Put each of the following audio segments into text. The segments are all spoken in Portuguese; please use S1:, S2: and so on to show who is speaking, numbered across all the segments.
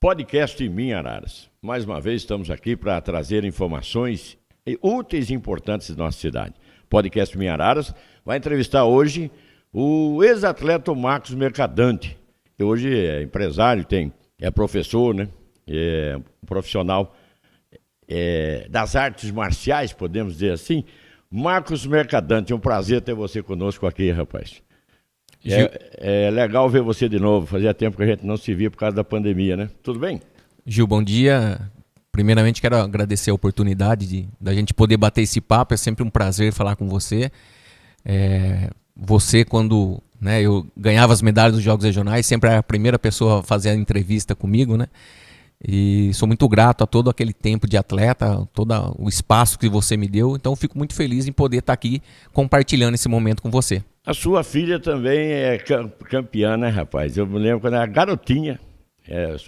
S1: Podcast Minha Araras. Mais uma vez estamos aqui para trazer informações úteis e importantes da nossa cidade. Podcast Minha Araras vai entrevistar hoje o ex-atleta Marcos Mercadante, que hoje é empresário, é professor, né? É um profissional das artes marciais, podemos dizer assim. Marcos Mercadante, é um prazer ter você conosco aqui, rapaz. É legal ver você de novo. Fazia tempo que a gente não se via por causa da pandemia, né? Tudo bem?
S2: Gil, bom dia. Primeiramente quero agradecer a oportunidade da gente poder bater esse papo. É sempre um prazer falar com você. Você, quando eu ganhava as medalhas dos Jogos Regionais, sempre era a primeira pessoa a fazer a entrevista comigo, né? E sou muito grato a todo aquele tempo de atleta, todo o espaço que você me deu. Então fico muito feliz em poder estar aqui compartilhando esse momento com você.
S1: A sua filha também é campeã, né, rapaz? Eu me lembro quando era garotinha,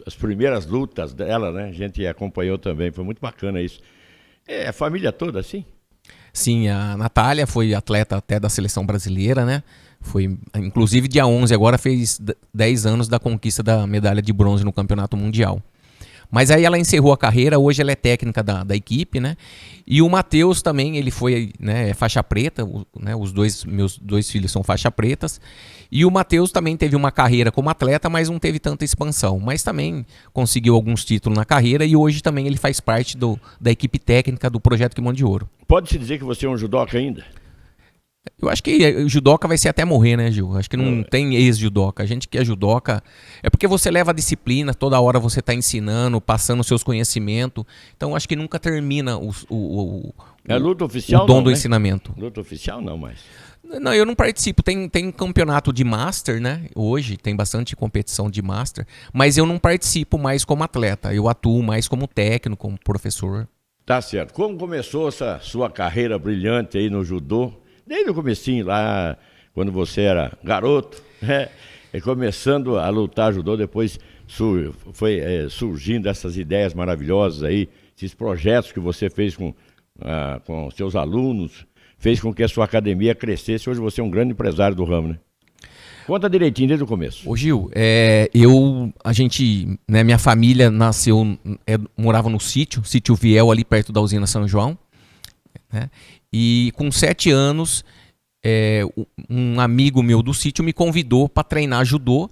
S1: as primeiras lutas dela, né? A gente acompanhou também, foi muito bacana isso. A família toda, assim?
S2: Sim, a Natália foi atleta até da seleção brasileira, né? Foi, inclusive, dia 11 agora fez 10 anos da conquista da medalha de bronze no Campeonato Mundial. Mas aí ela encerrou a carreira, hoje ela é técnica da equipe, né? E o Matheus também, ele foi faixa preta, meus dois filhos são faixa pretas. E o Matheus também teve uma carreira como atleta, mas não teve tanta expansão. Mas também conseguiu alguns títulos na carreira e hoje também ele faz parte da equipe técnica do Projeto Kimono de Ouro.
S1: Pode-se dizer que você é um judoca ainda?
S2: Eu acho que o judoca vai ser até morrer, né, Gil? Acho que não tem ex-judoca. A gente que é judoca é porque você leva a disciplina, toda hora você está ensinando, passando os seus conhecimentos. Então acho que nunca termina
S1: luta oficial,
S2: o dom
S1: não,
S2: do
S1: né?
S2: ensinamento.
S1: Luta oficial não, mas...
S2: Não, eu não participo. Tem campeonato de Master, né? Hoje tem bastante competição de Master, mas eu não participo mais como atleta. Eu atuo mais como técnico, como professor.
S1: Tá certo. Como começou essa sua carreira brilhante aí no judô? Desde o comecinho lá, quando você era garoto, e começando a lutar judô, depois foi surgindo essas ideias maravilhosas aí, esses projetos que você fez com seus alunos, fez com que a sua academia crescesse. Hoje você é um grande empresário do ramo, né? Conta direitinho desde o começo.
S2: Ô Gil, minha família nasceu, morava no sítio Viel, ali perto da usina São João, né? E com 7 anos, um amigo meu do sítio me convidou para treinar judô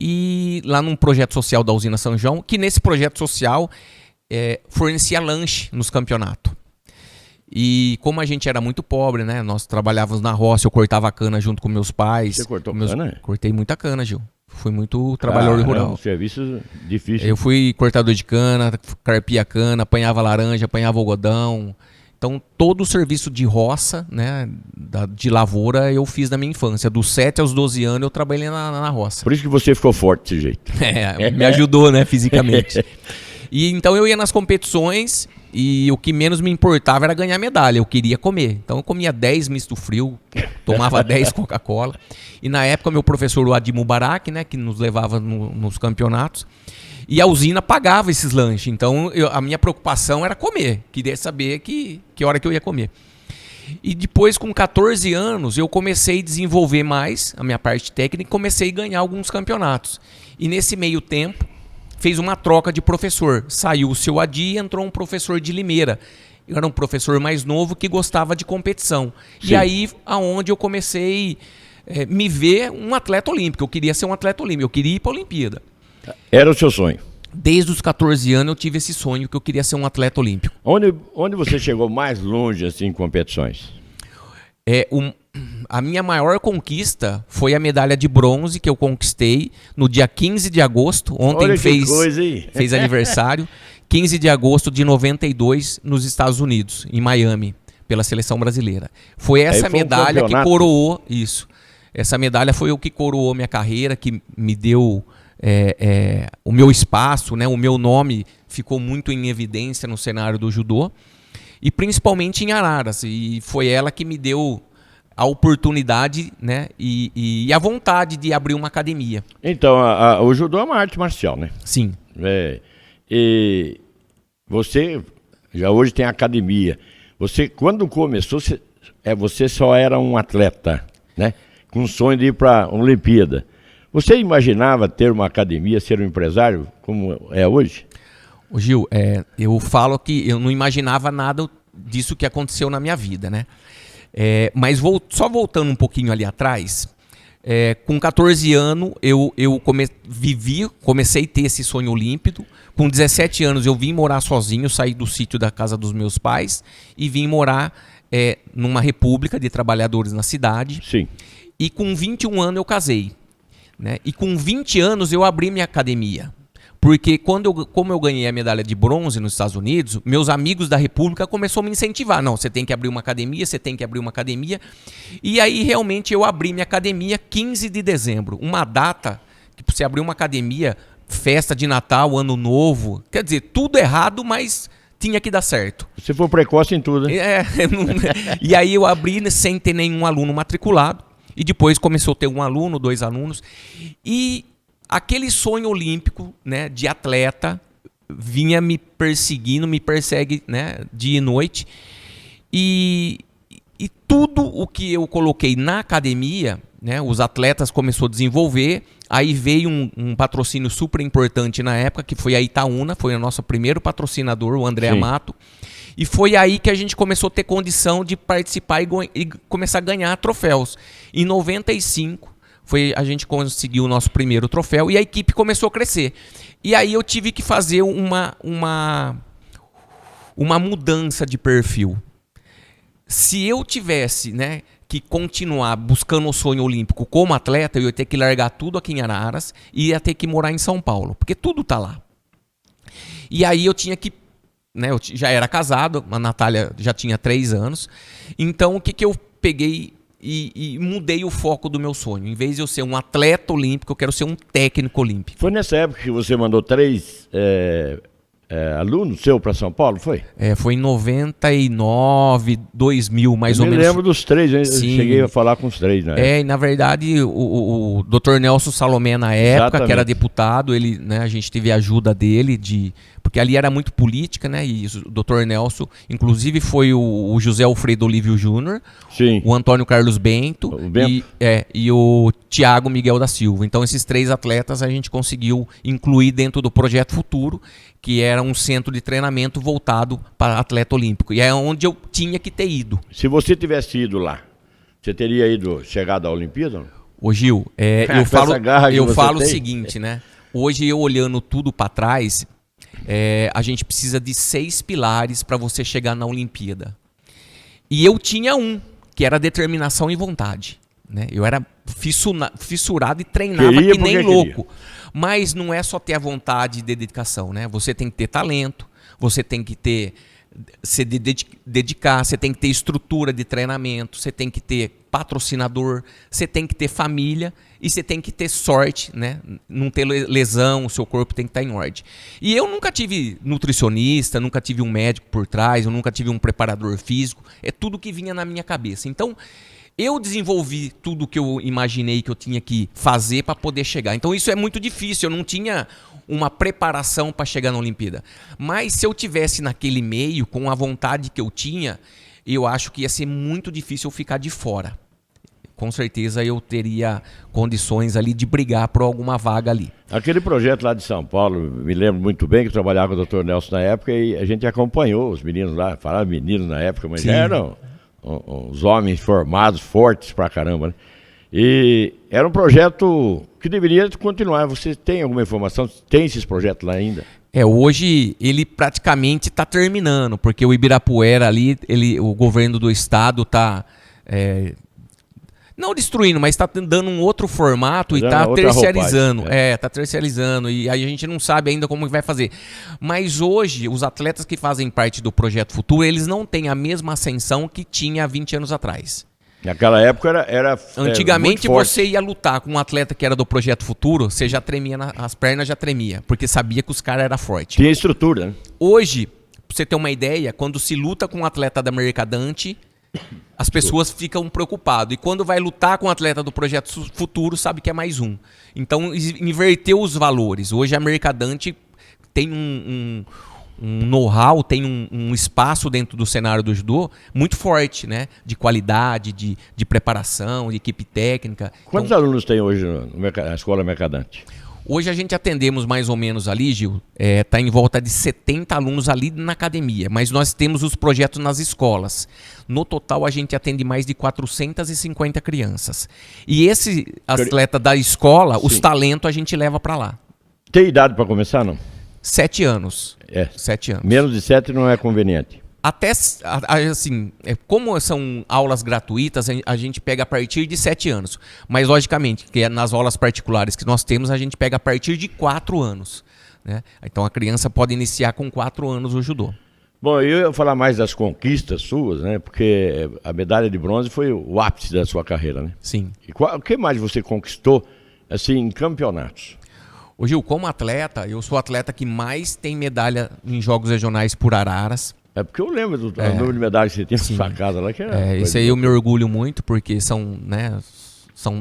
S2: e lá num projeto social da usina São João, que nesse projeto social fornecia lanche nos campeonatos. E como a gente era muito pobre, né? Nós trabalhávamos na roça, eu cortava cana junto com meus pais.
S1: Você cortou cana?
S2: Cortei muita cana, Gil. Fui muito trabalhador rural.
S1: Um serviço difícil.
S2: Eu fui cortador de cana, carpia cana, apanhava laranja, apanhava algodão. Então, todo o serviço de roça, né, de lavoura, eu fiz na minha infância. Dos 7 aos 12 anos, eu trabalhei na roça.
S1: Por isso que você ficou forte desse jeito.
S2: Me ajudou, né, fisicamente. E então, eu ia nas competições e o que menos me importava era ganhar medalha. Eu queria comer. Então, eu comia 10 misto frio, tomava 10 Coca-Cola. E na época, meu professor, o Adi Mubarak, né, que nos levava nos campeonatos, e a usina pagava esses lanches. Então, a minha preocupação era comer. Queria saber que hora que eu ia comer. E depois, com 14 anos, eu comecei a desenvolver mais a minha parte técnica e comecei a ganhar alguns campeonatos. E nesse meio tempo, fez uma troca de professor. Saiu o seu Adi e entrou um professor de Limeira. Eu era um professor mais novo que gostava de competição. Sim. E aí, aonde eu comecei a me ver um atleta olímpico. Eu queria ser um atleta olímpico. Eu queria ir para a Olimpíada.
S1: Era o seu sonho?
S2: Desde os 14 anos eu tive esse sonho que eu queria ser um atleta olímpico.
S1: Onde você chegou mais longe assim, em competições?
S2: A minha maior conquista foi a medalha de bronze que eu conquistei no dia 15 de agosto. Ontem fez aniversário. 15 de agosto de 92 nos Estados Unidos, em Miami, pela seleção brasileira. Foi essa medalha que coroou isso. Essa medalha foi o que coroou minha carreira, que me deu... o meu espaço, né, o meu nome ficou muito em evidência no cenário do judô e principalmente em Araras, e foi ela que me deu a oportunidade, né, e a vontade de abrir uma academia.
S1: Então, o judô é uma arte marcial, né?
S2: Sim.
S1: E você já hoje tem academia. Você, quando começou, você só era um atleta, né, com o sonho de ir para a Olimpíada. Você imaginava ter uma academia, ser um empresário como é hoje?
S2: Ô Gil, eu falo que eu não imaginava nada disso que aconteceu na minha vida, né? Mas só voltando um pouquinho ali atrás, com 14 anos eu comecei a ter esse sonho límpido. Com 17 anos eu vim morar sozinho, saí do sítio da casa dos meus pais e vim morar numa república de trabalhadores na cidade.
S1: Sim.
S2: E com 21 anos eu casei, né? E com 20 anos eu abri minha academia. Porque como eu ganhei a medalha de bronze nos Estados Unidos, meus amigos da República começaram a me incentivar. Não, você tem que abrir uma academia, você tem que abrir uma academia. E aí realmente eu abri minha academia 15 de dezembro. Uma data que você abrir uma academia, festa de Natal, Ano Novo. Quer dizer, tudo errado, mas tinha que dar certo.
S1: Você foi precoce em tudo, né?
S2: E aí eu abri sem ter nenhum aluno matriculado. E depois começou a ter um aluno, 2 alunos. E aquele sonho olímpico, né, de atleta vinha me perseguindo, me persegue, né, dia e noite. E tudo o que eu coloquei na academia, né, os atletas começaram a desenvolver. Aí veio um patrocínio super importante na época, que foi a Itaúna, foi o nosso primeiro patrocinador, o André Amato. E foi aí que a gente começou a ter condição de participar e começar a ganhar troféus. Em 95, a gente conseguiu o nosso primeiro troféu e a equipe começou a crescer. E aí eu tive que fazer uma mudança de perfil. Se eu tivesse, né, que continuar buscando o sonho olímpico como atleta, eu ia ter que largar tudo aqui em Araras e ia ter que morar em São Paulo, porque tudo tá lá. E aí eu tinha que, né, eu já era casado, a Natália já tinha 3 anos. Então o que eu peguei e mudei o foco do meu sonho. Em vez de eu ser um atleta olímpico, eu quero ser um técnico olímpico.
S1: Foi nessa época que você mandou 3 alunos seus para São Paulo, foi?
S2: Foi em 99, 2000, mais ou menos.
S1: Eu lembro dos 3, eu cheguei a falar com os 3, né?
S2: E na verdade o Dr. Nelson Salomé na época,
S1: Exatamente.
S2: que era deputado, ele, né, a gente teve a ajuda dele, porque ali era muito política, né? E o Dr. Nelson, inclusive foi o José Alfredo Olívio Júnior,
S1: Sim.
S2: o Antônio Carlos Bento, e o Tiago Miguel da Silva. Então esses 3 atletas a gente conseguiu incluir dentro do Projeto Futuro, que era um centro de treinamento voltado para atleta olímpico. E é onde eu tinha que ter ido.
S1: Se você tivesse ido lá, você teria chegado à Olimpíada?
S2: Ô Gil, eu falo o seguinte, né? Hoje eu olhando tudo para trás, a gente precisa de 6 pilares para você chegar na Olimpíada. E eu tinha que era determinação e vontade, né? Eu era fissurado e treinava que nem louco. Mas não é só ter a vontade e dedicação, né? Você tem que ter talento, você tem que se dedicar, você tem que ter estrutura de treinamento, você tem que ter patrocinador, você tem que ter família e você tem que ter sorte, né? Não ter lesão, o seu corpo tem que estar em ordem. E eu nunca tive nutricionista, nunca tive um médico por trás, eu nunca tive um preparador físico, é tudo que vinha na minha cabeça. Então, eu desenvolvi tudo o que eu imaginei que eu tinha que fazer para poder chegar. Então isso é muito difícil, eu não tinha uma preparação para chegar na Olimpíada. Mas se eu tivesse naquele meio, com a vontade que eu tinha, eu acho que ia ser muito difícil eu ficar de fora. Com certeza eu teria condições ali de brigar por alguma vaga ali.
S1: Aquele projeto lá de São Paulo, me lembro muito bem que eu trabalhava com o Dr. Nelson na época e a gente acompanhou os meninos lá, falava meninos na época, mas já eram uns homens formados, fortes pra caramba, né? E era um projeto que deveria continuar. Você tem alguma informação? Tem esses projetos lá ainda?
S2: Hoje ele praticamente está terminando, porque o Ibirapuera ali, o governo do estado está não destruindo, mas está dando um outro formato e está terciarizando. Está terciarizando e aí a gente não sabe ainda como vai fazer. Mas hoje, os atletas que fazem parte do Projeto Futuro, eles não têm a mesma ascensão que tinha há 20 anos atrás.
S1: Naquela época era
S2: antigamente você ia lutar com um atleta que era do Projeto Futuro, você já tremia, as pernas já tremia, porque sabia que os caras eram fortes.
S1: Tinha estrutura, né?
S2: Hoje, pra você ter uma ideia, quando se luta com um atleta da Mercadante, as pessoas ficam preocupadas. E quando vai lutar com um atleta do Projeto Futuro, sabe que é mais um. Então, inverteu os valores. Hoje a Mercadante tem know-how, tem um espaço dentro do cenário do judô muito forte, né? De qualidade, de preparação, de equipe técnica.
S1: Quantos alunos tem hoje na Escola Mercadante?
S2: Hoje a gente atendemos mais ou menos ali, Gil, tá em volta de 70 alunos ali na academia, mas nós temos os projetos nas escolas. No total a gente atende mais de 450 crianças. E esse atleta da escola, os talentos a gente leva para lá.
S1: Tem idade para começar, não?
S2: 7 anos. 7 anos.
S1: Menos de 7 não é conveniente.
S2: Até, assim, como são aulas gratuitas, a gente pega a partir de 7 anos. Mas, logicamente, que nas aulas particulares que nós temos, a gente pega a partir de 4 anos. Né? Então, a criança pode iniciar com 4 anos o judô.
S1: Bom, eu ia falar mais das conquistas suas, né? Porque a medalha de bronze foi o ápice da sua carreira, né?
S2: Sim.
S1: E o que mais você conquistou, assim, em campeonatos?
S2: Ô Gil, como atleta, eu sou o atleta que mais tem medalha em Jogos Regionais por Araras.
S1: É porque eu lembro do número de medalhas que você tinha na sua casa lá. Que era
S2: isso aí eu me orgulho muito, porque são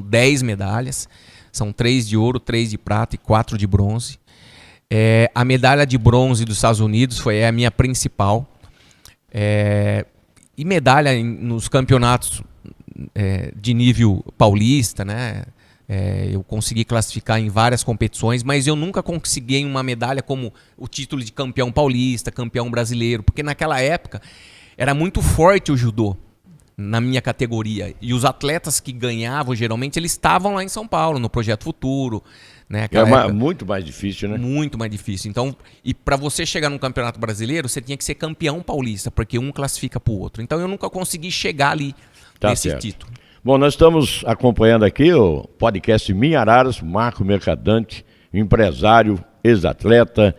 S2: 10 medalhas. São 3 de ouro, 3 de prata e 4 de bronze. A medalha de bronze dos Estados Unidos foi a minha principal. E medalha nos campeonatos de nível paulista, né? Eu consegui classificar em várias competições, mas eu nunca consegui uma medalha como o título de campeão paulista, campeão brasileiro, porque naquela época era muito forte o judô na minha categoria. E os atletas que ganhavam, geralmente, eles estavam lá em São Paulo, no Projeto Futuro. Né?
S1: Muito mais difícil, né?
S2: Muito mais difícil. Então, e para você chegar num campeonato brasileiro, você tinha que ser campeão paulista, porque um classifica para o outro. Então, eu nunca consegui chegar ali nesse título.
S1: Bom, nós estamos acompanhando aqui o podcast Minha Araras, Marco Mercadante, empresário, ex-atleta.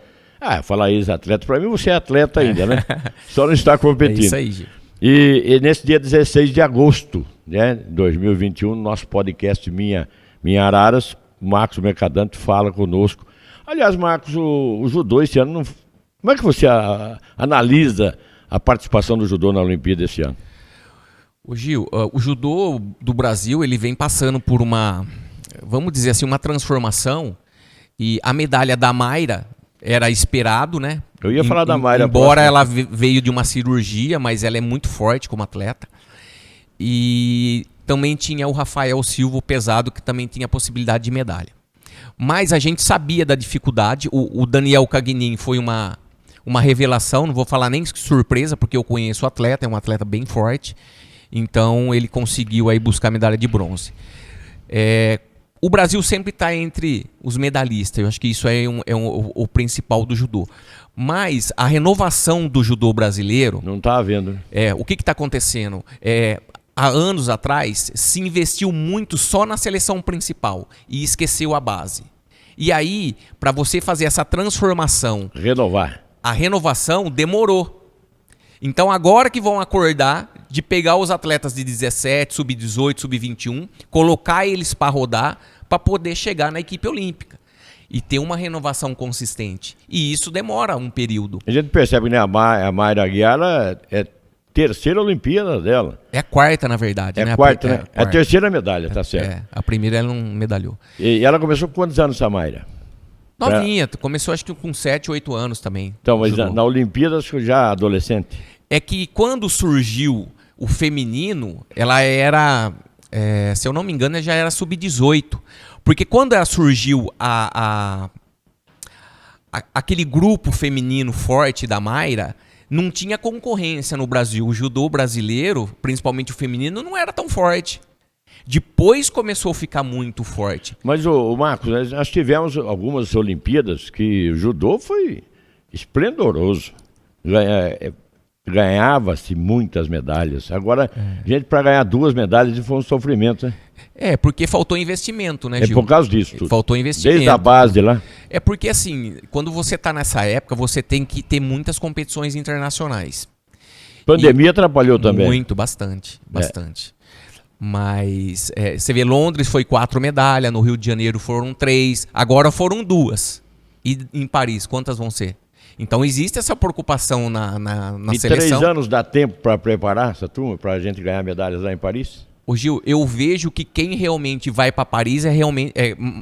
S1: Falar ex-atleta, para mim você é atleta ainda, né? Só não está competindo.
S2: É isso aí, Gil.
S1: E nesse dia 16 de agosto, né, 2021, nosso podcast Minha Araras, Marcos Mercadante fala conosco. Aliás, Marcos, o judô esse ano, como é que você analisa a participação do judô na Olimpíada esse ano?
S2: Ô Gil, o judô do Brasil, ele vem passando por vamos dizer assim, uma transformação, e a medalha da Mayra era esperado, né?
S1: Eu ia falar da Mayra.
S2: Embora ela veio de uma cirurgia, mas ela é muito forte como atleta. E também tinha o Rafael Silva, o pesado, que também tinha a possibilidade de medalha. Mas a gente sabia da dificuldade. O Daniel Cagnin foi uma revelação, não vou falar nem surpresa, porque eu conheço o atleta, é um atleta bem forte. Então ele conseguiu aí buscar a medalha de bronze. O Brasil sempre está entre os medalhistas. Eu acho que isso o principal do judô. Mas a renovação do judô brasileiro...
S1: Não está havendo.
S2: O que está acontecendo? Há anos atrás se investiu muito só na seleção principal e esqueceu a base. E aí, para você fazer essa transformação... A renovação demorou. Então agora que vão acordar de pegar os atletas de 17, sub-18, sub-21, colocar eles para rodar, para poder chegar na equipe olímpica e ter uma renovação consistente. E isso demora um período.
S1: A gente percebe, né? A Mayra Aguiar é terceira Olimpíada dela.
S2: É a quarta, na verdade.
S1: É a quarta, né? É a terceira medalha, tá certo.
S2: A primeira ela não medalhou.
S1: E ela começou com quantos anos, essa Mayra?
S2: Novinha, começou acho que com 7, 8 anos também.
S1: Então, mas na Olimpíada, acho que já adolescente.
S2: É que quando surgiu o feminino, ela era, se eu não me engano, ela já era sub-18. Porque quando ela surgiu aquele grupo feminino forte da Mayra, não tinha concorrência no Brasil. O judô brasileiro, principalmente o feminino, não era tão forte. Depois começou a ficar muito forte.
S1: Mas, o Marcos, nós tivemos algumas Olimpíadas que o judô foi esplendoroso. Ganhava-se muitas medalhas. Agora, gente, para ganhar 2 medalhas foi um sofrimento, né?
S2: Porque faltou investimento, né, Gil?
S1: É por causa disso tudo.
S2: Faltou investimento.
S1: Desde a base de lá.
S2: É porque, assim, quando você está nessa época, você tem que ter muitas competições internacionais.
S1: Pandemia atrapalhou também.
S2: Muito, bastante. Mas você vê, Londres foi 4 medalhas, no Rio de Janeiro foram 3, agora foram 2. E em Paris, quantas vão ser? Então existe essa preocupação na seleção.
S1: 3 anos dá tempo para preparar essa turma, para a gente ganhar medalhas lá em Paris?
S2: Ô Gil, eu vejo que quem realmente vai para Paris é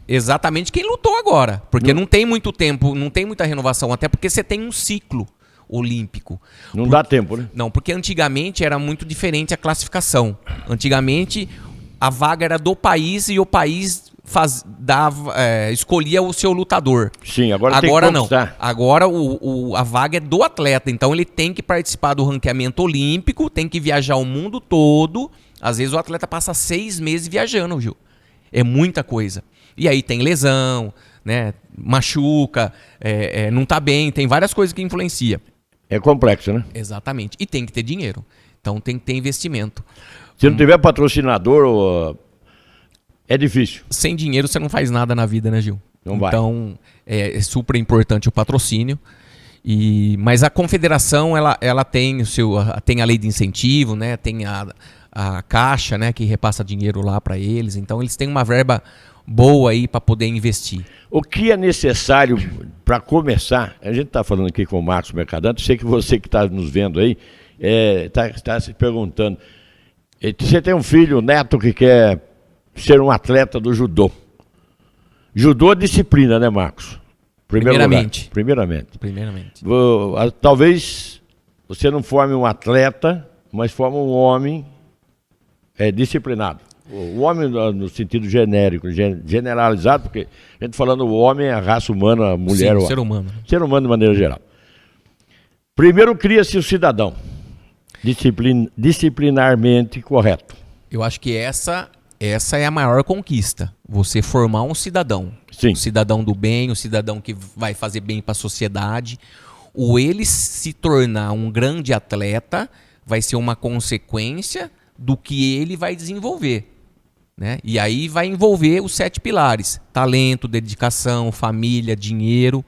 S2: exatamente quem lutou agora. Porque não tem muito tempo, não tem muita renovação, até porque você tem um ciclo olímpico.
S1: Não dá tempo, né?
S2: Não, porque antigamente era muito diferente a classificação. Antigamente a vaga era do país e o país escolhia o seu lutador.
S1: Sim, agora tem que
S2: não.
S1: conquistar.
S2: Agora a vaga é do atleta. Então ele tem que participar do ranqueamento olímpico, tem que viajar o mundo todo. Às vezes o atleta passa 6 meses viajando, Gil. É muita coisa. E aí tem lesão, né? Machuca, não tá bem, tem várias coisas que influenciam.
S1: É complexo, né?
S2: Exatamente. E tem que ter dinheiro. Então tem que ter investimento.
S1: Se não tiver patrocinador, é difícil.
S2: Sem dinheiro você não faz nada na vida, né, Gil?
S1: Não vai.
S2: Então é super importante o patrocínio. Mas a confederação ela tem tem a lei de incentivo, né? Tem a caixa, né, que repassa dinheiro lá para eles. Então eles têm uma verba boa aí para poder investir.
S1: O que é necessário para começar? A gente está falando aqui com o Marcos Mercadante, sei que você que está nos vendo aí está se perguntando. Você tem um filho, um neto que quer ser um atleta do judô. Judô é disciplina, né, Marcos?
S2: Primeiramente.
S1: Talvez você não forme um atleta, mas forme um homem disciplinado. O homem no sentido genérico, generalizado, porque a gente falando o homem é a raça humana, a mulher...
S2: Sim, o ser humano.
S1: Ser humano de maneira geral. Primeiro cria-se o cidadão, disciplinarmente correto.
S2: Eu acho que essa é a maior conquista. Você formar um cidadão.
S1: Sim.
S2: Um cidadão do bem, um cidadão que vai fazer bem para a sociedade. Ou ele se tornar um grande atleta vai ser uma consequência do que ele vai desenvolver. Né? E aí vai envolver os 7 pilares: talento, dedicação, família, dinheiro.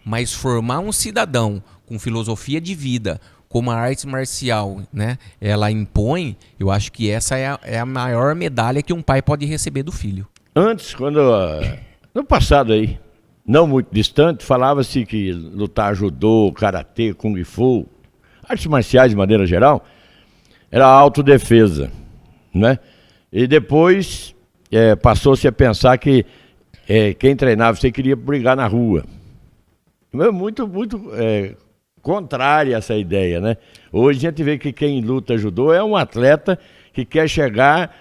S2: Mas formar um cidadão com filosofia de vida, como a arte marcial, né, ela impõe, eu acho que essa é a maior medalha que um pai pode receber do filho.
S1: Antes, no passado aí, não muito distante, falava-se que lutar judô, karatê, kung fu, artes marciais de maneira geral, era autodefesa, né? E depois passou-se a pensar que quem treinava você queria brigar na rua. Muito contrária a essa ideia, né? Hoje a gente vê que quem luta judô é um atleta que quer chegar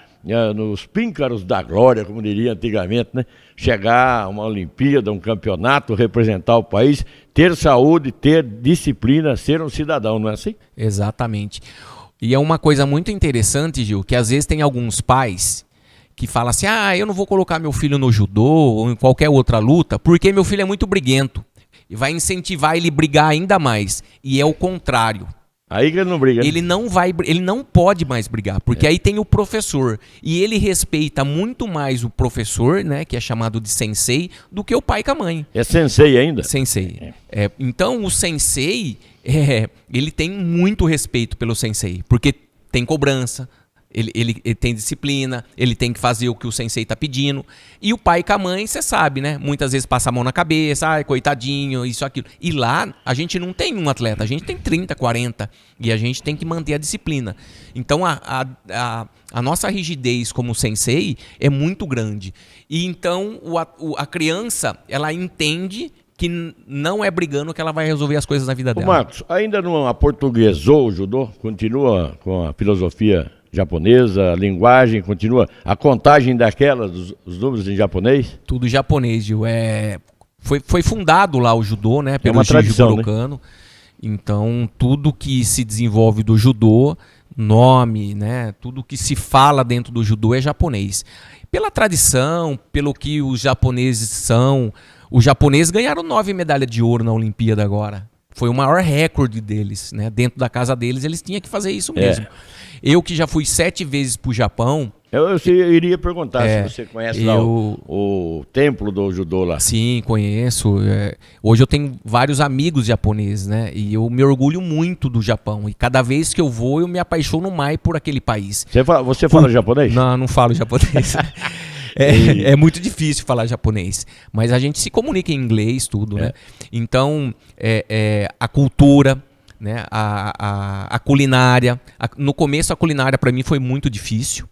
S1: nos píncaros da glória, como diria antigamente, né? Chegar a uma Olimpíada, um campeonato, representar o país, ter saúde, ter disciplina, ser um cidadão, não é assim?
S2: Exatamente. E é uma coisa muito interessante, Gil, que às vezes tem alguns pais que falam assim: eu não vou colocar meu filho no judô ou em qualquer outra luta porque meu filho é muito briguento. E vai incentivar ele a brigar ainda mais. E é o contrário.
S1: Aí que ele não briga.
S2: Ele não pode mais brigar, porque aí tem o professor. E ele respeita muito mais o professor, né, que é chamado de sensei, do que o pai com a mãe.
S1: É sensei ainda?
S2: Sensei. Então o sensei, ele tem muito respeito pelo sensei, porque tem cobrança. Ele tem disciplina, ele tem que fazer o que o sensei tá pedindo. E o pai com a mãe, você sabe, né? Muitas vezes passa a mão na cabeça, coitadinho, isso, aquilo. E lá, a gente não tem um atleta, a gente tem 30, 40. E a gente tem que manter a disciplina. Então, a nossa rigidez como sensei é muito grande. E então, a criança, ela entende que não é brigando que ela vai resolver as coisas na vida dela.
S1: Marcos, ainda não aportuguesou o judô? Continua com a filosofia japonesa, a linguagem, continua a contagem daquelas, os números em japonês?
S2: Tudo japonês, Gil. Foi fundado lá o judô, né, pelo
S1: uma tradição,
S2: Jigoro Kano. Então, tudo que se desenvolve do judô, nome, né, tudo que se fala dentro do judô é japonês. Pela tradição, pelo que os japoneses são, os japoneses ganharam 9 medalhas de ouro na Olimpíada agora. Foi o maior recorde deles, né? Dentro da casa deles, eles tinham que fazer isso mesmo. Eu que já fui 7 vezes pro Japão...
S1: Eu iria perguntar se você conhece lá o templo do judô lá.
S2: Sim, conheço. Hoje eu tenho vários amigos japoneses, né? E eu me orgulho muito do Japão. E cada vez que eu vou, eu me apaixono mais por aquele país.
S1: Você fala japonês?
S2: Não falo japonês. É muito difícil falar japonês, mas a gente se comunica em inglês, tudo, né? Então, a cultura, né? A culinária. No começo, a culinária para mim foi muito difícil,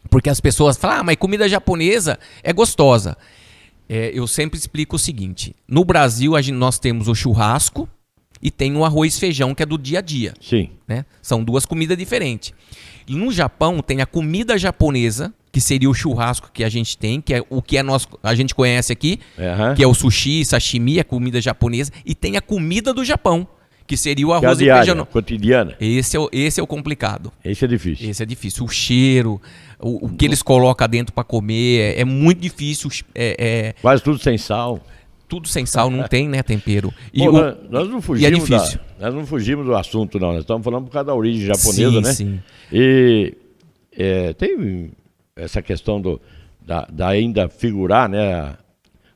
S2: porque as pessoas falam, mas comida japonesa é gostosa. Eu sempre explico o seguinte: no Brasil, nós temos o churrasco e tem o arroz e feijão, que é do dia a dia.
S1: Sim.
S2: Né? São duas comidas diferentes. E no Japão tem a comida japonesa, que seria o churrasco que a gente tem, que é o que a gente conhece aqui, que é o sushi, sashimi, a comida japonesa, e tem a comida do Japão, que seria o arroz
S1: e feijão cotidiana.
S2: Esse é o complicado.
S1: Esse é difícil.
S2: Esse é difícil. O cheiro, o que eles colocam dentro para comer, é muito difícil.
S1: Quase tudo sem sal.
S2: Tudo sem sal, não tem, né, tempero.
S1: Bom, nós não fugimos
S2: e é difícil.
S1: Nós não fugimos do assunto, não. Nós estamos falando por causa da origem japonesa,
S2: sim,
S1: né?
S2: Sim.
S1: E tem essa questão da ainda figurar, né?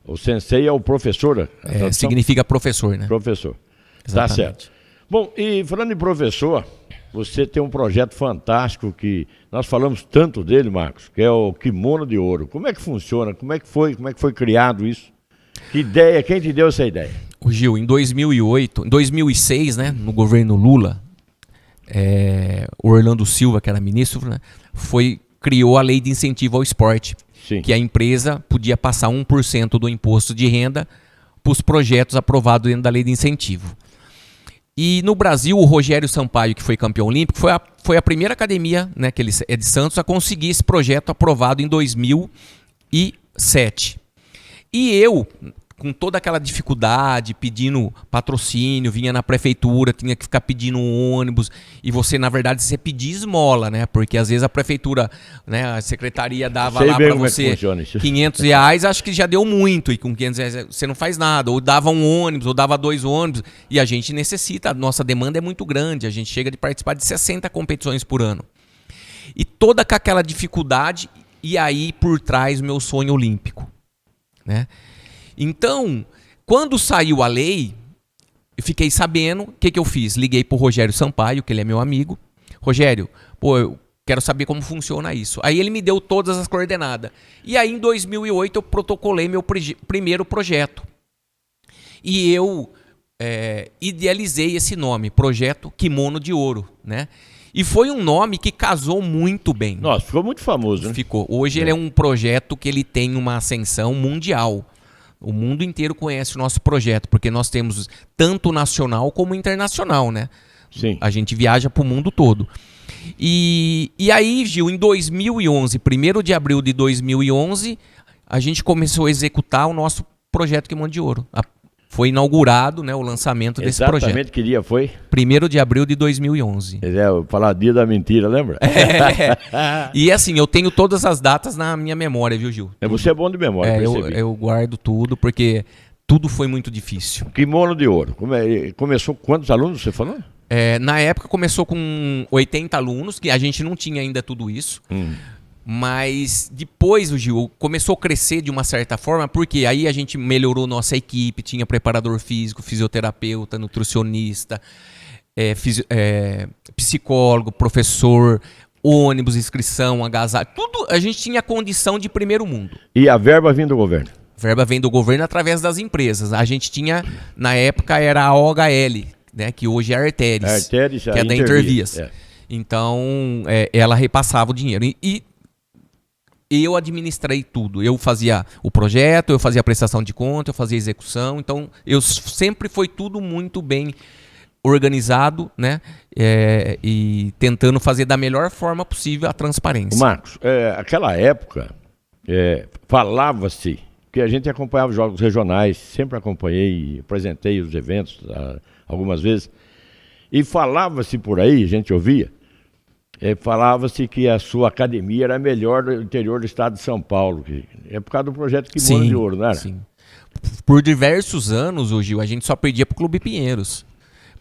S1: O sensei é o professor.
S2: Significa professor, né?
S1: Professor.
S2: Exatamente.
S1: Tá certo. Bom, e falando em professor, você tem um projeto fantástico que nós falamos tanto dele, Marcos, que é o Kimono de Ouro. Como é que funciona? Como é que foi criado isso? Que ideia? Quem te deu essa ideia?
S2: O Gil, em 2006, né, no governo Lula, o Orlando Silva, que era ministro, né, criou a lei de incentivo ao esporte.
S1: Sim.
S2: Que a empresa podia passar 1% do imposto de renda para os projetos aprovados dentro da lei de incentivo. E no Brasil, o Rogério Sampaio, que foi campeão olímpico, foi a primeira academia, né, que ele é de Santos, a conseguir esse projeto aprovado em 2007. E eu, com toda aquela dificuldade, pedindo patrocínio, vinha na prefeitura, tinha que ficar pedindo um ônibus, e você, na verdade, você pedia esmola, né? Porque às vezes a prefeitura, né, a secretaria dava lá para você R$500, acho que já deu muito, e com R$500 você não faz nada, ou dava um ônibus, ou dava 2 ônibus, e a gente necessita, a nossa demanda é muito grande, a gente chega de participar de 60 competições por ano. E toda aquela dificuldade, e aí por trás o meu sonho olímpico. Né? Então, quando saiu a lei, eu fiquei sabendo, o que eu fiz? Liguei pro Rogério Sampaio, que ele é meu amigo. Rogério, eu quero saber como funciona isso. Aí ele me deu todas as coordenadas. E aí em 2008 eu protocolei meu primeiro projeto. E eu idealizei esse nome, Projeto Kimono de Ouro, né? E foi um nome que casou muito bem.
S1: Nossa, ficou muito famoso, né?
S2: Ficou. Hoje ele é um projeto que ele tem uma ascensão mundial. O mundo inteiro conhece o nosso projeto, porque nós temos tanto nacional como internacional, né?
S1: Sim.
S2: A gente viaja para o mundo todo. E aí, Gil, em 2011, 1º de abril de 2011, a gente começou a executar o nosso projeto Kimono de Ouro. Foi inaugurado, né, o lançamento desse projeto.
S1: Exatamente que dia foi?
S2: 1º de abril de 2011.
S1: Falar dia da mentira, lembra?
S2: E assim, eu tenho todas as datas na minha memória, viu, Gil?
S1: Você é bom de memória,
S2: eu guardo tudo, porque tudo foi muito difícil.
S1: Kimono de Ouro. Começou com quantos alunos você falou?
S2: Na época começou com 80 alunos, que a gente não tinha ainda tudo isso. Mas depois, o Gil, começou a crescer de uma certa forma, porque aí a gente melhorou nossa equipe, tinha preparador físico, fisioterapeuta, nutricionista, psicólogo, professor, ônibus, inscrição, agasalho, tudo a gente tinha condição de primeiro mundo.
S1: E a verba vinha do governo?
S2: A verba vem do governo através das empresas. A gente tinha, na época, era a OHL, né, que hoje é a Arteris, que é da Intervias. Então, ela repassava o dinheiro. E eu administrei tudo. Eu fazia o projeto, eu fazia a prestação de conta, eu fazia a execução. Então, sempre foi tudo muito bem organizado, né? E tentando fazer da melhor forma possível a transparência.
S1: Marcos, aquela época, falava-se que a gente acompanhava os jogos regionais, sempre acompanhei, apresentei os eventos algumas vezes, e falava-se por aí, a gente ouvia, falava-se que a sua academia era a melhor do interior do estado de São Paulo. É por causa do projeto Kimono de Ouro, não era?
S2: Sim. Por diversos anos, Gil, a gente só perdia pro Clube Pinheiros.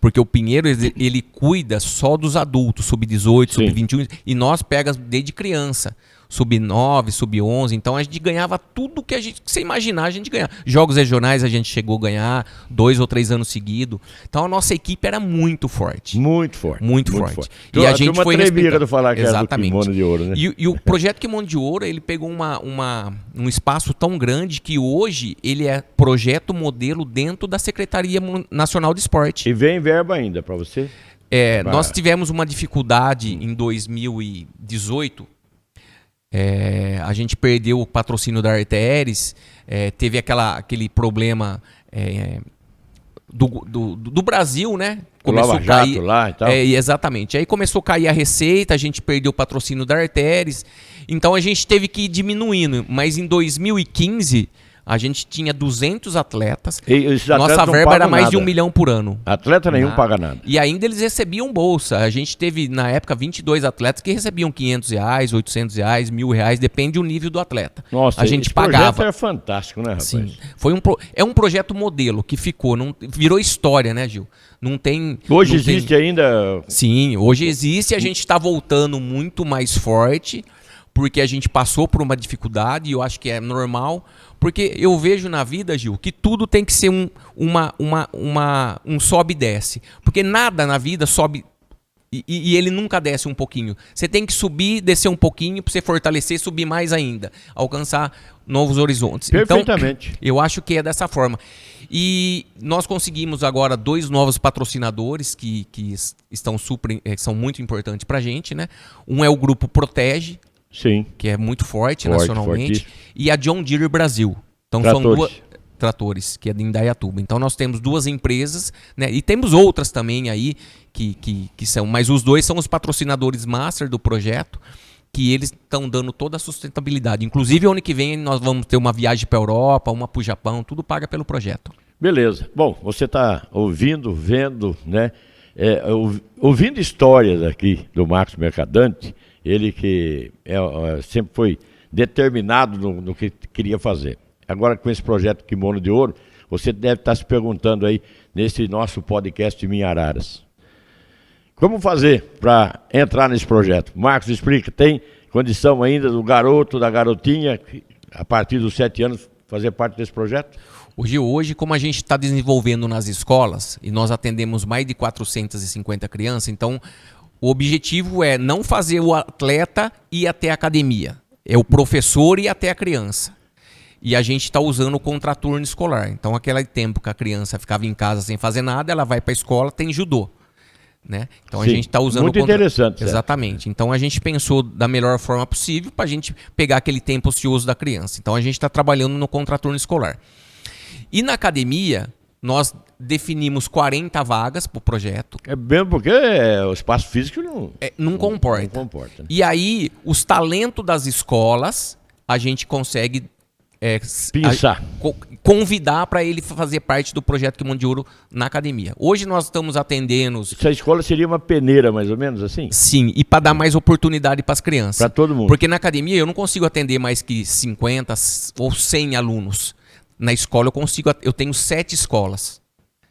S2: Porque o Pinheiros, ele cuida só dos adultos, sub-18, sub-21, e nós pegamos desde criança. Sub-9, sub-11, então a gente ganhava tudo que você imaginar, a gente ganhava. Jogos regionais a gente chegou a ganhar 2 ou 3 anos seguidos. Então a nossa equipe era muito forte.
S1: Muito forte.
S2: Muito forte.
S1: E a gente foi respeitando falar que
S2: exatamente.
S1: Era do Kimono de Ouro, né?
S2: E o projeto Kimono de Ouro, ele pegou um espaço tão grande que hoje ele é projeto modelo dentro da Secretaria Nacional de Esporte.
S1: E vem verba ainda para você?
S2: Nós tivemos uma dificuldade em 2018. A gente perdeu o patrocínio da Arteris, teve aquele problema do Brasil, né?
S1: Começou a cair lá e tal.
S2: Exatamente. Aí começou a cair a receita, a gente perdeu o patrocínio da Arteres, então a gente teve que ir diminuindo. Mas em 2015 a gente tinha 200 atletas. Nossa verba era mais de 1 milhão por ano.
S1: Atleta nenhum paga nada.
S2: E ainda eles recebiam bolsa. A gente teve, na época, 22 atletas que recebiam R$500, R$800, R$1.000, depende do nível do atleta.
S1: Nossa,
S2: a gente
S1: esse
S2: pagava.
S1: projeto era fantástico, né, rapaz?
S2: Sim. É um projeto modelo que ficou, virou história, né, Gil? Não tem...
S1: Hoje
S2: não
S1: existe
S2: tem...
S1: ainda...
S2: Sim, hoje existe. A gente está voltando muito mais forte, porque a gente passou por uma dificuldade e eu acho que é normal. Porque eu vejo na vida, Gil, que tudo tem que ser um sobe e desce. Porque nada na vida sobe e ele nunca desce um pouquinho. Você tem que subir, descer um pouquinho para você fortalecer, subir mais ainda, alcançar novos horizontes.
S1: Perfeitamente.
S2: Então, eu acho que é dessa forma. E nós conseguimos agora 2 novos patrocinadores que são muito importantes para a gente, né? Um é o Grupo Protege,
S1: sim,
S2: que é muito forte nacionalmente,
S1: fortíssimo.
S2: E a John Deere Brasil. Então são 2 tratores, que é de Indaiatuba. Então nós temos 2 empresas, né? E temos outras também aí que são, mas os 2 são os patrocinadores master do projeto, que eles estão dando toda a sustentabilidade. Inclusive, ano que vem nós vamos ter uma viagem para a Europa, uma para o Japão, tudo paga pelo projeto.
S1: Beleza. Bom, você está ouvindo, vendo, né? Ouvindo histórias aqui do Marcos Mercadante, ele que sempre foi determinado no que queria fazer. Agora, com esse projeto Kimono de Ouro, você deve estar se perguntando aí, nesse nosso podcast Minha Araras, como fazer para entrar nesse projeto? Marcos, explica, tem condição ainda do garoto, da garotinha, a partir dos 7 anos, fazer parte desse projeto?
S2: Hoje, como a gente está desenvolvendo nas escolas, e nós atendemos mais de 450 crianças, então o objetivo é não fazer o atleta ir até a academia, é o professor ir até a criança. E a gente está usando o contraturno escolar. Então, aquele tempo que a criança ficava em casa sem fazer nada, ela vai para a escola, tem judô. Né? Então
S1: Sim,
S2: a gente está usando
S1: muito interessante.
S2: Exatamente. Então a gente pensou da melhor forma possível para a gente pegar aquele tempo ocioso da criança. Então a gente está trabalhando no contraturno escolar. E na academia, nós definimos 40 vagas para o projeto.
S1: É mesmo porque o espaço físico
S2: não comporta.
S1: Não comporta, né?
S2: E aí, os talentos das escolas, a gente consegue
S1: pensar.
S2: Convidar para ele fazer parte do projeto Kimono de Ouro na academia. Hoje nós estamos atendendo...
S1: Essa escola seria uma peneira, mais ou menos assim?
S2: Sim, e para dar mais oportunidade para as crianças.
S1: Para todo mundo.
S2: Porque na academia eu não consigo atender mais que 50 ou 100 alunos. Na escola eu tenho 7 escolas.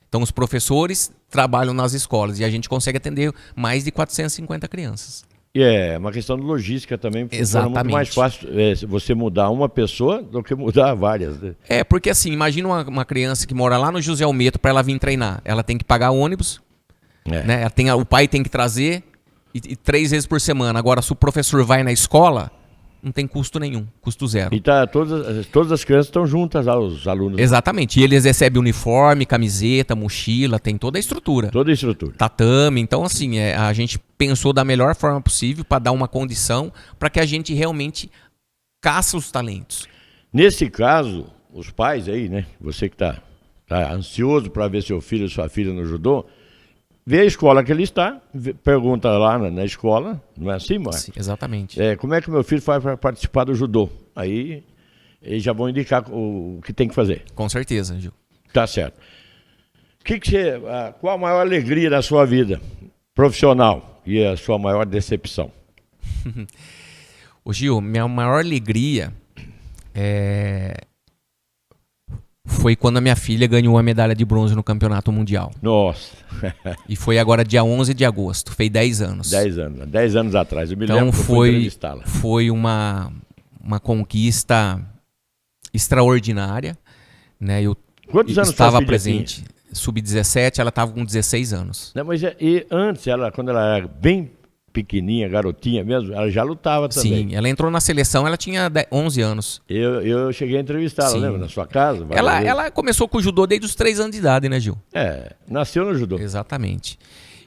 S2: Então os professores trabalham nas escolas e a gente consegue atender mais de 450 crianças.
S1: E é uma questão de logística também.
S2: Exatamente.
S1: É muito mais fácil você mudar uma pessoa do que mudar várias. Né?
S2: Porque assim, imagina uma criança que mora lá no José Almeto para ela vir treinar. Ela tem que pagar ônibus, né? O pai tem que trazer e 3 vezes por semana. Agora, se o professor vai na escola, não tem custo nenhum, custo zero.
S1: E todas as crianças estão juntas aos alunos.
S2: Exatamente. E eles recebem uniforme, camiseta, mochila, tem toda a estrutura.
S1: Toda a estrutura.
S2: Tatame. Então, assim, a gente pensou da melhor forma possível para dar uma condição para que a gente realmente caça os talentos.
S1: Nesse caso, os pais aí, né? Você que está ansioso para ver seu filho ou sua filha no judô, vê a escola que ele está, pergunta lá na escola, não é assim, Marcos?
S2: Sim, exatamente.
S1: Como é que o meu filho faz para participar do judô? Aí eles já vão indicar o que tem que fazer.
S2: Com certeza, Gil.
S1: Tá certo. Qual a maior alegria da sua vida profissional e a sua maior decepção?
S2: Gil, minha maior alegria foi quando a minha filha ganhou a medalha de bronze no Campeonato Mundial.
S1: Nossa.
S2: E foi agora dia 11 de agosto, fez 10 anos.
S1: 10 anos atrás, eu me lembro
S2: então
S1: que eu fui entrevistá-la.
S2: Foi uma conquista extraordinária, né? Eu
S1: Quantos anos
S2: estava
S1: sua filha
S2: presente, sub-17, ela estava com 16 anos.
S1: Não, mas e antes, quando ela era bem pequenininha, garotinha mesmo, ela já lutava também.
S2: Sim, ela entrou na seleção, ela tinha 11 anos.
S1: Eu cheguei a entrevistá-la, lembra? Na sua casa.
S2: Ela começou com o judô desde os 3 anos de idade, né, Gil?
S1: Nasceu no judô.
S2: Exatamente.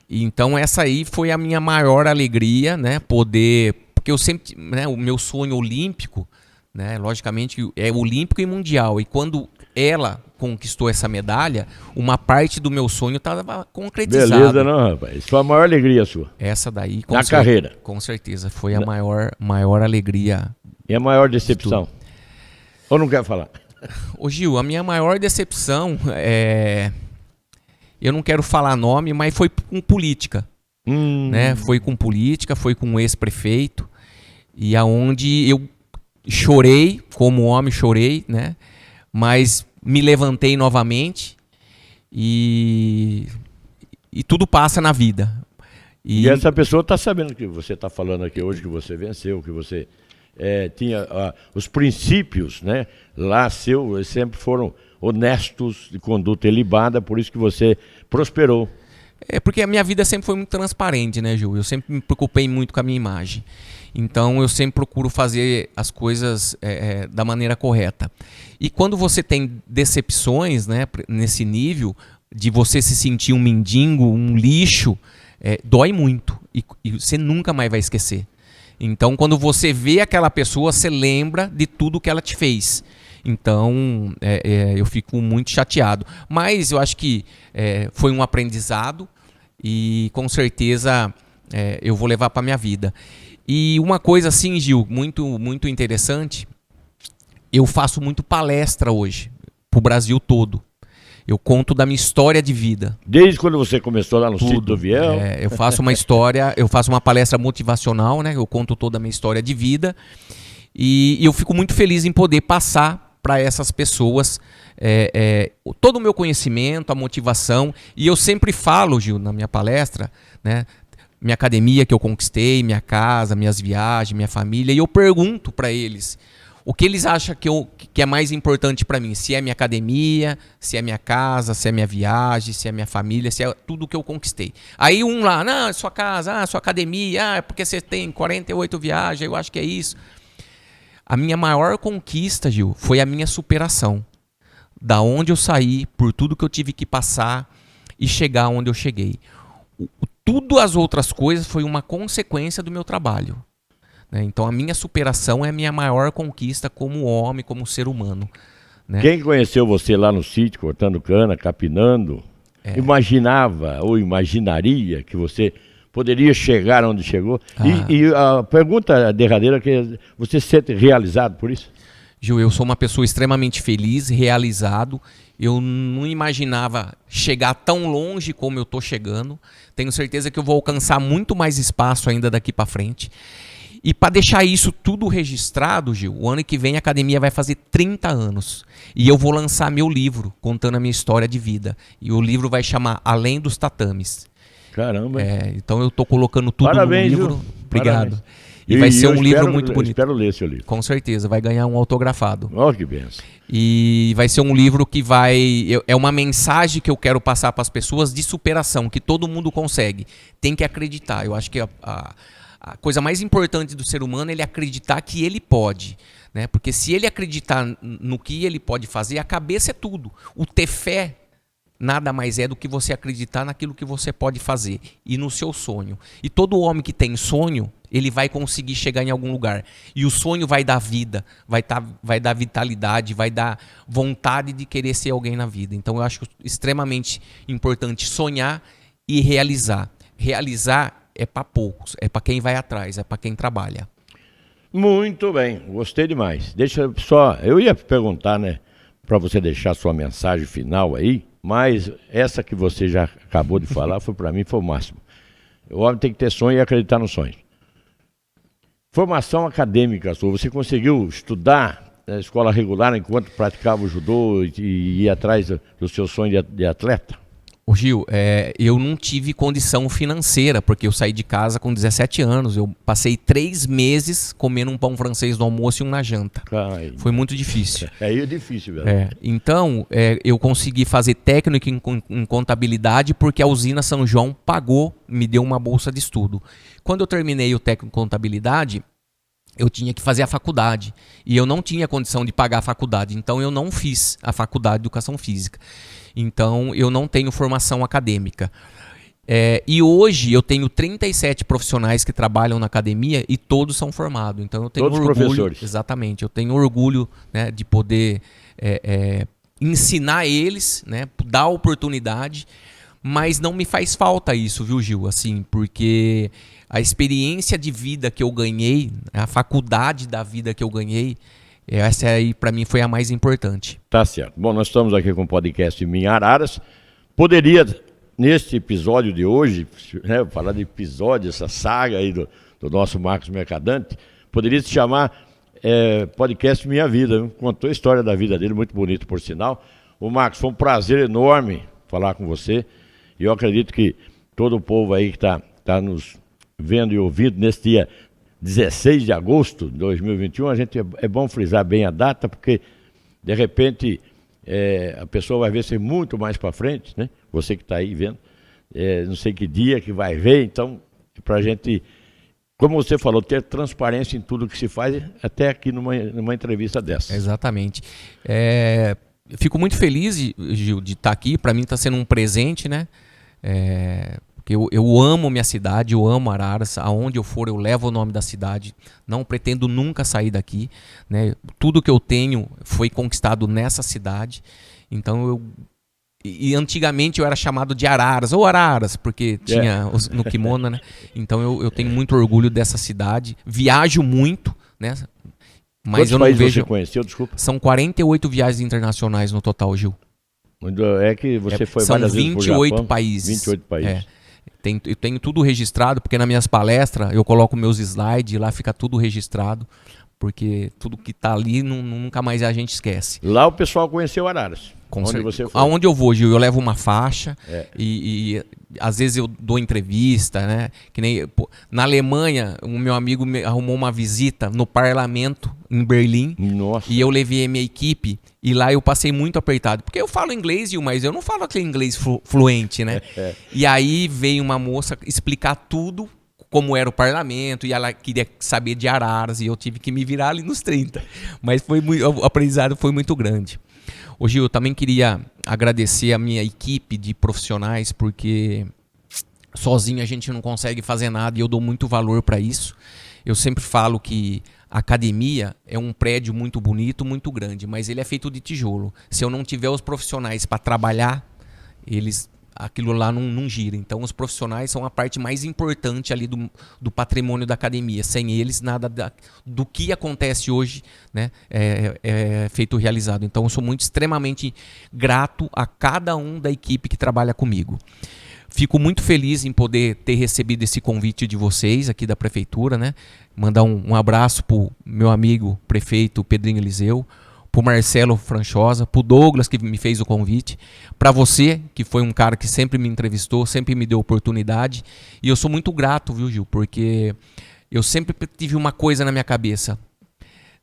S2: Então essa aí foi a minha maior alegria, né, poder... Porque eu sempre, né, o meu sonho olímpico, né, logicamente, é olímpico e mundial. E quando ela conquistou essa medalha, uma parte do meu sonho estava concretizado.
S1: Beleza, não, rapaz? Foi a maior alegria sua.
S2: Essa daí,
S1: Na carreira.
S2: Com certeza, foi a maior alegria.
S1: E a maior decepção? Ou não quer falar?
S2: Ô Gil, a minha maior decepção eu não quero falar nome, mas foi com política. Né? Foi com política, foi com um ex-prefeito. E aonde eu chorei, como homem chorei, né? Mas me levantei novamente e tudo passa na vida.
S1: E essa pessoa está sabendo que você está falando aqui hoje, que você venceu, que você tinha os princípios, né? Lá sempre foram honestos, de conduta ilibada, por isso que você prosperou.
S2: É porque a minha vida sempre foi muito transparente, né, Gil? Eu sempre me preocupei muito com a minha imagem. Então eu sempre procuro fazer as coisas da maneira correta. E quando você tem decepções, né, nesse nível de você se sentir um mendigo, um lixo, dói muito e você nunca mais vai esquecer. Então quando você vê aquela pessoa, você lembra de tudo que ela te fez. Então eu fico muito chateado. Mas eu acho que foi um aprendizado e com certeza eu vou levar para minha vida. E uma coisa assim, Gil, muito, muito interessante, eu faço muito palestra hoje, pro Brasil todo. Eu conto da minha história de vida.
S1: Desde quando você começou lá no sítio do Viel?
S2: Eu faço uma história, eu faço uma palestra motivacional, né? Eu conto toda a minha história de vida. E eu fico muito feliz em poder passar para essas pessoas todo o meu conhecimento, a motivação. E eu sempre falo, Gil, na minha palestra, né? Minha academia que eu conquistei, minha casa, minhas viagens, minha família. E eu pergunto para eles o que eles acham que é mais importante para mim. Se é minha academia, se é minha casa, se é minha viagem, se é minha família, se é tudo que eu conquistei. Aí um lá, não, sua casa, sua academia, é porque você tem 48 viagens, eu acho que é isso. A minha maior conquista, Gil, foi a minha superação. Da onde eu saí, por tudo que eu tive que passar e chegar onde eu cheguei. Tudo as outras coisas foi uma consequência do meu trabalho. Né? Então a minha superação é a minha maior conquista como homem, como ser humano. Né?
S1: Quem conheceu você lá no sítio, cortando cana, capinando, imaginava ou imaginaria que você poderia chegar onde chegou? E a pergunta derradeira que você se sente realizado por isso?
S2: Gil, eu sou uma pessoa extremamente feliz, realizado. Eu não imaginava chegar tão longe como eu estou chegando. Tenho certeza que eu vou alcançar muito mais espaço ainda daqui para frente. E para deixar isso tudo registrado, Gil, o ano que vem a academia vai fazer 30 anos. E eu vou lançar meu livro, contando a minha história de vida. E o livro vai chamar Além dos Tatames.
S1: Caramba.
S2: Então eu estou colocando tudo
S1: Parabéns,
S2: no livro.
S1: Viu?
S2: Obrigado.
S1: Parabéns.
S2: E vai ser um livro muito bonito.
S1: Espero ler seu livro.
S2: Com certeza, vai ganhar um autografado.
S1: Olha que benção.
S2: E vai ser um livro que é uma mensagem que eu quero passar para as pessoas de superação, que todo mundo consegue. Tem que acreditar. Eu acho que a coisa mais importante do ser humano é ele acreditar que ele pode. Né? Porque se ele acreditar no que ele pode fazer, a cabeça é tudo. O ter fé nada mais é do que você acreditar naquilo que você pode fazer e no seu sonho. E todo homem que tem sonho, ele vai conseguir chegar em algum lugar. E o sonho vai dar vida, vai dar vitalidade, vai dar vontade de querer ser alguém na vida. Então eu acho extremamente importante sonhar e realizar. Realizar é para poucos, é para quem vai atrás, é para quem trabalha.
S1: Muito bem, gostei demais. Eu ia perguntar, né, para você deixar sua mensagem final aí, mas essa que você já acabou de falar, para mim foi o máximo. O homem tem que ter sonho e acreditar no sonho. Formação acadêmica sua, você conseguiu estudar na escola regular enquanto praticava o judô e ia atrás do seu sonho de atleta?
S2: Ô Gil, eu não tive condição financeira, porque eu saí de casa com 17 anos. Eu passei 3 meses comendo um pão francês no almoço e um na janta. Foi muito difícil.
S1: É difícil, velho.
S2: Então, eu consegui fazer técnico em contabilidade porque a usina São João pagou, me deu uma bolsa de estudo. Quando eu terminei o técnico em contabilidade, eu tinha que fazer a faculdade. E eu não tinha condição de pagar a faculdade. Então, eu não fiz a faculdade de educação física. Então, eu não tenho formação acadêmica. E hoje eu tenho 37 profissionais que trabalham na academia e todos são formados. Então, eu tenho
S1: todos
S2: orgulho.
S1: Professores.
S2: Exatamente. Eu tenho orgulho, né, de poder ensinar eles, né, dar oportunidade, mas não me faz falta isso, viu, Gil? Assim, porque a experiência de vida que eu ganhei, a faculdade da vida que eu ganhei, essa aí para mim foi a mais importante.
S1: Tá certo. Bom, nós estamos aqui com o podcast Minha Araras. Poderia, neste episódio de hoje, né, falar de episódio, essa saga aí do nosso Marcos Mercadante, poderia se chamar podcast Minha Vida. Viu? Contou a história da vida dele, muito bonito, por sinal. O Marcos, foi um prazer enorme falar com você. E eu acredito que todo o povo aí que tá nos vendo e ouvindo nesse dia 16 de agosto de 2021, é bom frisar bem a data, porque de repente a pessoa vai ver ser muito mais para frente, né? Você que está aí vendo, não sei que dia que vai ver, então, para a gente, como você falou, ter transparência em tudo que se faz, até aqui numa entrevista dessa.
S2: Exatamente. Eu fico muito feliz, Gil, de estar aqui. Para mim está sendo um presente, né? Porque eu amo minha cidade, eu amo Araras. Aonde eu for, eu levo o nome da cidade. Não pretendo nunca sair daqui, né? Tudo que eu tenho foi conquistado nessa cidade. Então E antigamente eu era chamado de Araras, ou Araras, porque tinha no kimono, né? Então eu tenho muito orgulho dessa cidade. Viajo muito, né? Mas
S1: quantos
S2: eu não
S1: países
S2: vejo.
S1: você conheceu, desculpa?
S2: São 48 viagens internacionais no total, Gil.
S1: É que você foi
S2: São
S1: várias vezes pro
S2: 28
S1: Japão.
S2: países.
S1: 28 países.
S2: Eu tenho tudo registrado, porque nas minhas palestras eu coloco meus slides e lá fica tudo registrado, porque tudo que está ali nunca mais a gente esquece.
S1: Lá o pessoal conheceu Araras. Você foi?
S2: Aonde eu vou, Gil, eu levo uma faixa e às vezes eu dou entrevista, né? Que nem na Alemanha, o meu amigo me arrumou uma visita no parlamento em Berlim.
S1: Nossa.
S2: E eu levei a minha equipe e lá eu passei muito apertado, porque eu falo inglês, Gil, mas eu não falo aquele inglês fluente, né? E aí veio uma moça explicar tudo, como era o parlamento, e ela queria saber de Araras, e eu tive que me virar ali nos 30. Mas o aprendizado foi muito grande. Ô Gil, eu também queria agradecer a minha equipe de profissionais, porque sozinho a gente não consegue fazer nada e eu dou muito valor para isso. Eu sempre falo que a academia é um prédio muito bonito, muito grande, mas ele é feito de tijolo. Se eu não tiver os profissionais para trabalhar, aquilo lá não gira. Então os profissionais são a parte mais importante ali do patrimônio da academia. Sem eles, nada do que acontece hoje, né, é feito realizado. Então eu sou extremamente grato a cada um da equipe que trabalha comigo. Fico muito feliz em poder ter recebido esse convite de vocês aqui da prefeitura, né? Mandar um abraço pro meu amigo prefeito Pedrinho Eliseu, pro Marcelo Franchosa, pro Douglas, que me fez o convite, para você, que foi um cara que sempre me entrevistou, sempre me deu oportunidade, e eu sou muito grato, viu, Gil, porque eu sempre tive uma coisa na minha cabeça: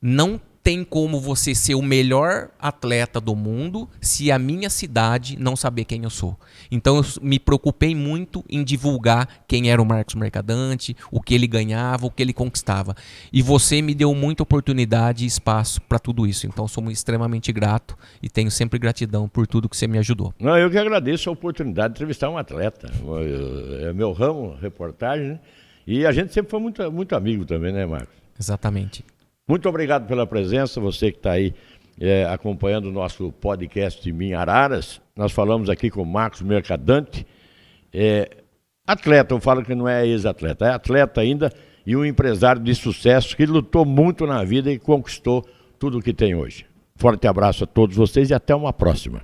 S2: não tem como você ser o melhor atleta do mundo se a minha cidade não saber quem eu sou. Então eu me preocupei muito em divulgar quem era o Marcos Mercadante, o que ele ganhava, o que ele conquistava. E você me deu muita oportunidade e espaço para tudo isso. Então eu sou extremamente grato e tenho sempre gratidão por tudo que você me ajudou.
S1: Não, eu que agradeço a oportunidade de entrevistar um atleta. É meu ramo, reportagem, né? E a gente sempre foi muito, muito amigo também, né, Marcos?
S2: Exatamente.
S1: Muito obrigado pela presença, você que está aí acompanhando o nosso podcast de Minha Araras. Nós falamos aqui com o Marcos Mercadante, atleta, eu falo que não é ex-atleta, é atleta ainda e um empresário de sucesso que lutou muito na vida e conquistou tudo o que tem hoje. Forte abraço a todos vocês e até uma próxima.